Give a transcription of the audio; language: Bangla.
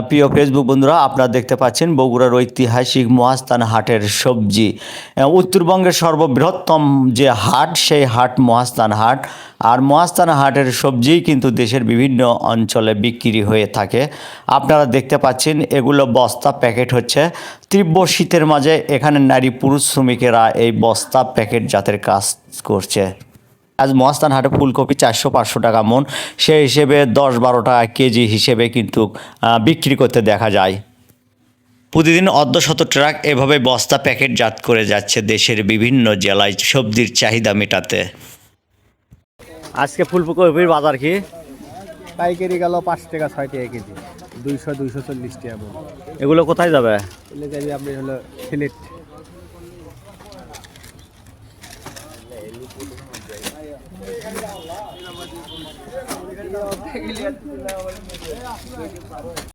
প্রিয় ফেসবুক বন্ধুরা, আপনারা দেখতে পাচ্ছেন বগুড়ার ঐতিহাসিক মহাস্থান হাটের সবজি। উত্তরবঙ্গের সর্ববৃহত্তম যে হাট, সেই হাট মহাস্থান হাট। আর মহাস্থান হাটের সবজি কিন্তু দেশের বিভিন্ন অঞ্চলে বিক্রি হয়ে থাকে। আপনারা দেখতে পাচ্ছেন এগুলো বস্তা প্যাকেট হচ্ছে। তীব্র শীতের মাঝে এখানে নারী পুরুষ শ্রমিকেরা এই বস্তা প্যাকেট জাতের কাজ করছে। আজ মহাস্থান হাটে ফুলকপি 400-500 টাকা মন, সেই হিসেবে 10-12 টাকা কেজি হিসেবে কিন্তু বিক্রি করতে দেখা যায়। প্রতিদিন অর্ধশত ট্রাক এভাবে বস্তা প্যাকেটজাত করে যাচ্ছে দেশের বিভিন্ন জেলায় সবজির চাহিদা মেটাতে। আজকে ফুলকপির বাজার কি? পাইকারি গেল 5 টাকা 6 টাকা কেজি, 200-240 টাকা। এগুলো কোথায় যাবে? আপনি হলো সিলেট।